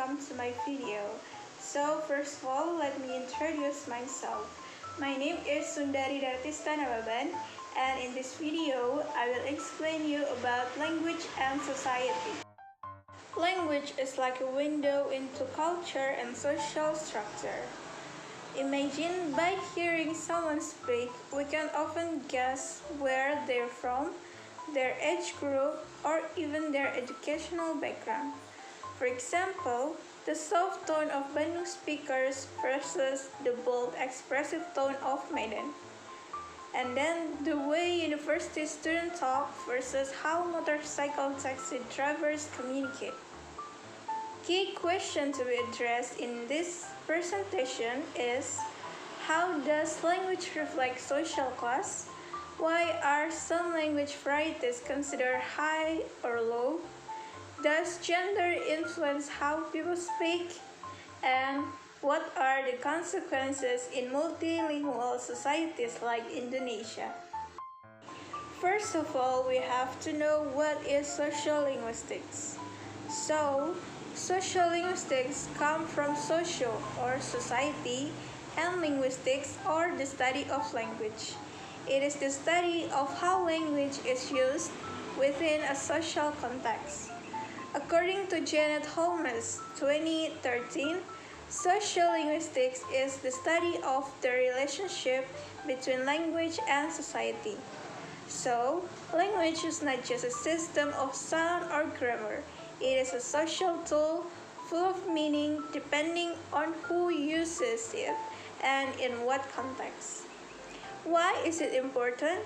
welcome to my video. So first of all, let me introduce myself. My name is Sundari Dartista Nababan, and in this video, I will explain you about language and society. Language is like a window into culture and social structure. Imagine by hearing someone speak, we can often guess where they're from, their age group, or even their educational background. For example, the soft tone of Bandung speakers versus the bold, expressive tone of Medan. And then the way university students talk versus how motorcycle taxi drivers communicate. Key question to be addressed in this presentation is: how does language reflect social class? Why are some language varieties considered high or low? Does gender influence how people speak? And what are the consequences in multilingual societies like Indonesia? First of all, we have to know what is social linguistics. So, social linguistics come from social or society, and linguistics or the study of language. It is the study of how language is used within a social context. According to Janet Holmes, 2013, social linguistics is the study of the relationship between language and society. So, language is not just a system of sound or grammar. It is a social tool full of meaning depending on who uses it and in what context. Why is it important?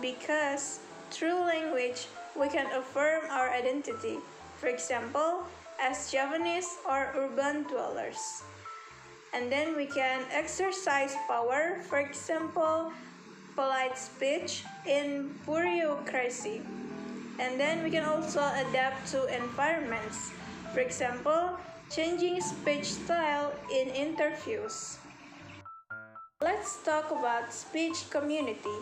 Because through language, we can affirm our identity. For example, as Javanese or urban dwellers. And then we can exercise power, for example, polite speech in bureaucracy. And then we can also adapt to environments. For example, changing speech style in interviews. Let's talk about speech community.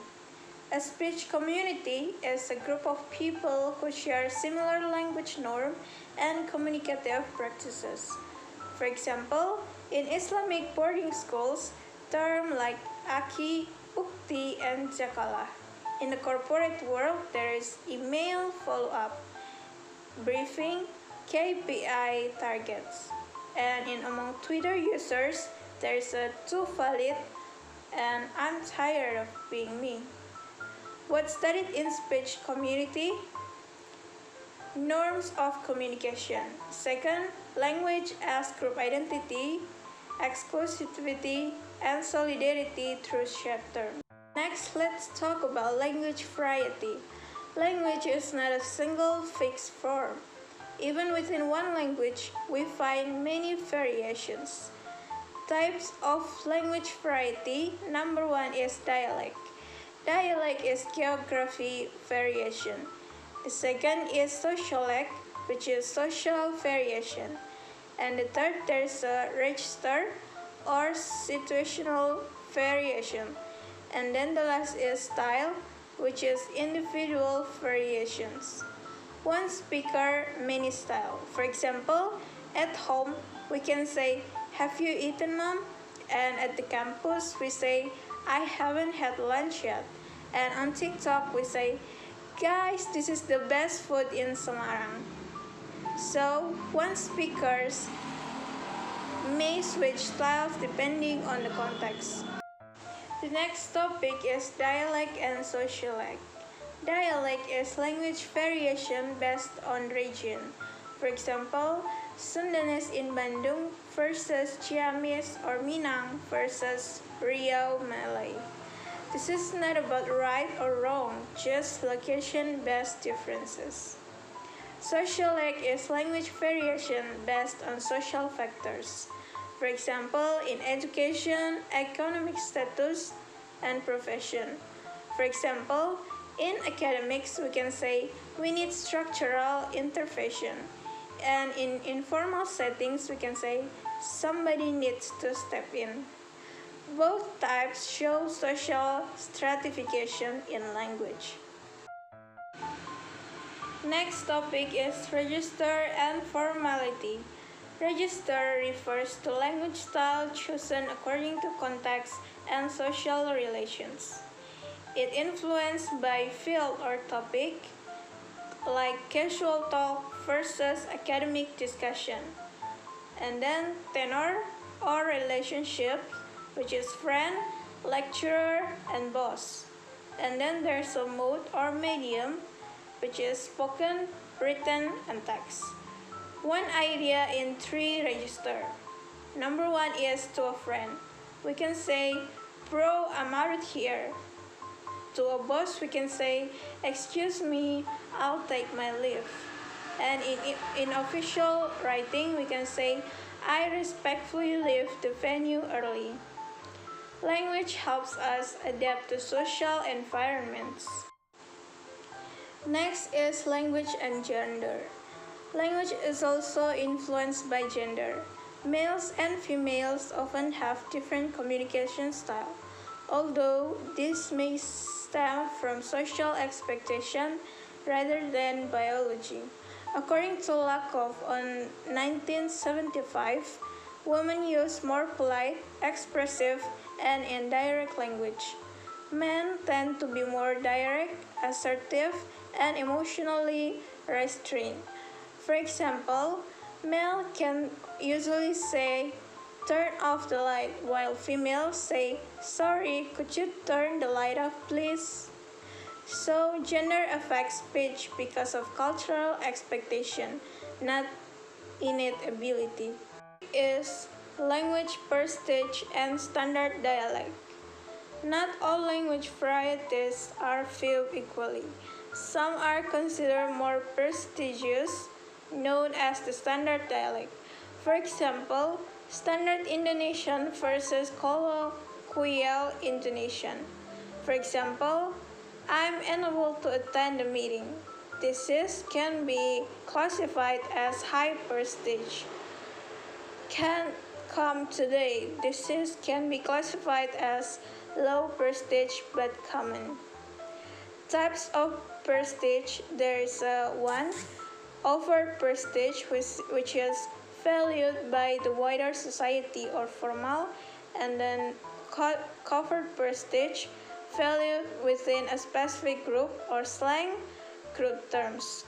A speech community is a group of people who share similar language norm and communicative practices. For example, in Islamic boarding schools, terms like Aki, Ukti, and Jakala. In the corporate world, there is email follow-up, briefing, KPI targets. And among Twitter users, there is a too valid and I'm tired of being me. What's studied in speech community? Norms of communication. Second, language as group identity, exclusivity, and solidarity through shared terms. Next, let's talk about language variety. Language is not a single fixed form. Even within one language, we find many variations. Types of language variety. Number one is dialect. Dialect is geography variation. The second is sociolect, which is social variation. And the third, there's a register or situational variation. And then the last is style, which is individual variations. One speaker, many style. For example, at home, we can say, "Have you eaten, Mom?" And at the campus, we say, "I haven't had lunch yet." And on TikTok, we say, "Guys, this is the best food in Semarang." So, one speakers may switch styles depending on the context. The next topic is dialect and sociolect. Dialect is language variation based on region. For example, Sundanese in Bandung versus Ciamis or Minang versus Riau Malay. This is not about right or wrong, just location-based differences. Sociolect is language variation based on social factors. For example, in education, economic status, and profession. For example, in academics, we can say we need structural intervention. And in informal settings, we can say somebody needs to step in. Both types show social stratification in language. Next topic is register and formality. Register refers to language style chosen according to context and social relations. It influenced by field or topic, like casual talk versus academic discussion. And then tenor or relationship, which is friend, lecturer, and boss. And then there's a mode or medium, which is spoken, written, and text. One idea in 3 register. Number 1 is to a friend. We can say, bro, I'm out here. To a boss, we can say, excuse me, I'll take my leave. And in official writing, we can say, I respectfully leave the venue early. Language helps us adapt to social environments. Next is language and gender. Language is also influenced by gender. Males and females often have different communication style, although this may stem from social expectation rather than biology. According to Lakoff on 1975, women use more polite, expressive, and indirect language. Men tend to be more direct, assertive, and emotionally restrained. For example, male can usually say, turn off the light, while females say, sorry, could you turn the light off please? So, gender affects speech because of cultural expectation, not innate ability. Is language per stage and standard dialect. Not all language varieties are viewed equally. Some are considered more prestigious, known as the standard dialect. For example, standard Indonesian versus colloquial Indonesian. For example, I'm unable to attend the meeting. Can be classified as high prestige. Can't come today. Can be classified as low prestige but common. Types of prestige, there is one, over prestige, which is valued by the wider society or formal, and then covered prestige, valued within a specific group or slang group terms.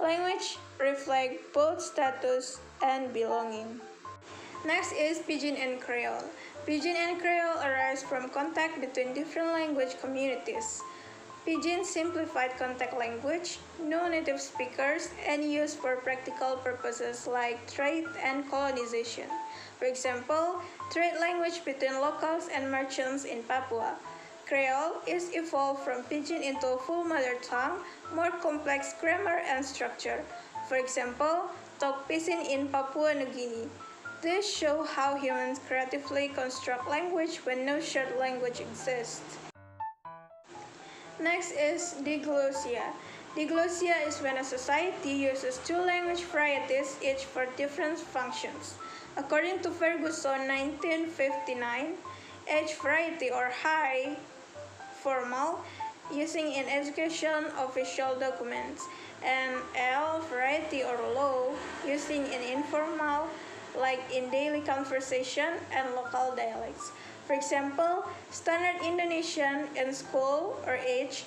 Language reflects both status and belonging. Next is Pidgin and Creole. Pidgin and Creole arise from contact between different language communities. Pidgin simplified contact language, no native speakers, and used for practical purposes like trade and colonization. For example, trade language between locals and merchants in Papua. Creole is evolved from Pidgin into a full mother tongue, more complex grammar and structure. For example, talk Pidgin in Papua New Guinea. This shows how humans creatively construct language when no shared language exists. Next is diglossia. Diglossia is when a society uses 2 language varieties, each for different functions. According to Ferguson 1959, H variety or high formal, using in education official documents, and L variety or low, using in informal, like in daily conversation and local dialects. For example, standard Indonesian in school or H,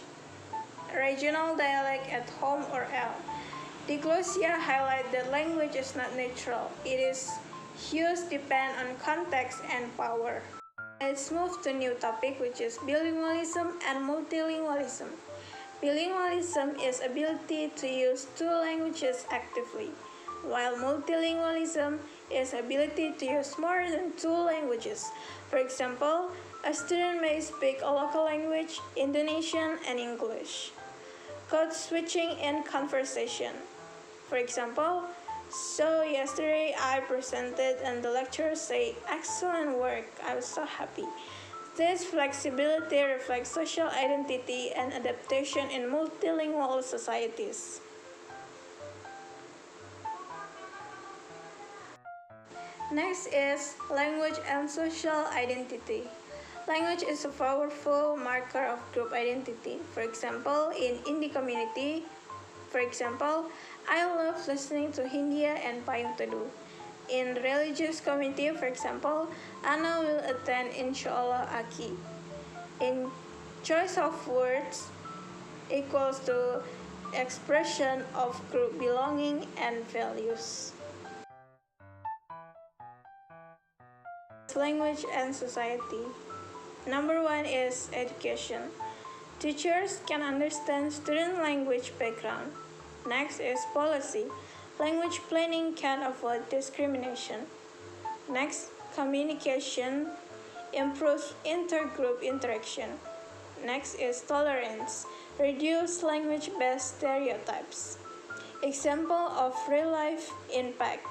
regional dialect at home or L. Diglossia highlight that language is not neutral. It is used depend on context and power. Let's move to a new topic, which is bilingualism and multilingualism. Bilingualism is ability to use 2 languages actively, while multilingualism is ability to use more than 2 languages. For example, a student may speak a local language, Indonesian, and English. Code switching in conversation. For example, so yesterday I presented and the lecturer said, excellent work, I was so happy. This flexibility reflects social identity and adaptation in multilingual societies. Next is language and social identity. Language is a powerful marker of group identity. For example, in Hindi community, I love listening to Hindia and Payung Teduh. In religious community, for example, Ana will attend Inshallah Aki. In choice of words equals to expression of group belonging and values. Language and society. Number one is education. Teachers can understand student language background. Next is policy. Language planning can avoid discrimination. Next, communication improves intergroup interaction. Next is tolerance. Reduce language-based stereotypes. Example of real-life impact.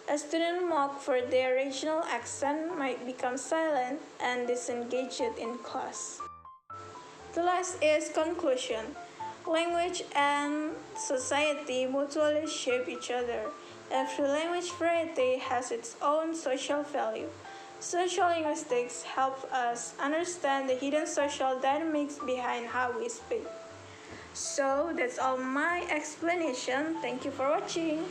A student mocked for their regional accent might become silent and disengaged in class. The last is conclusion. Language and society mutually shape each other. Every language variety has its own social value. Social linguistics help us understand the hidden social dynamics behind how we speak. So that's all my explanation. Thank you for watching.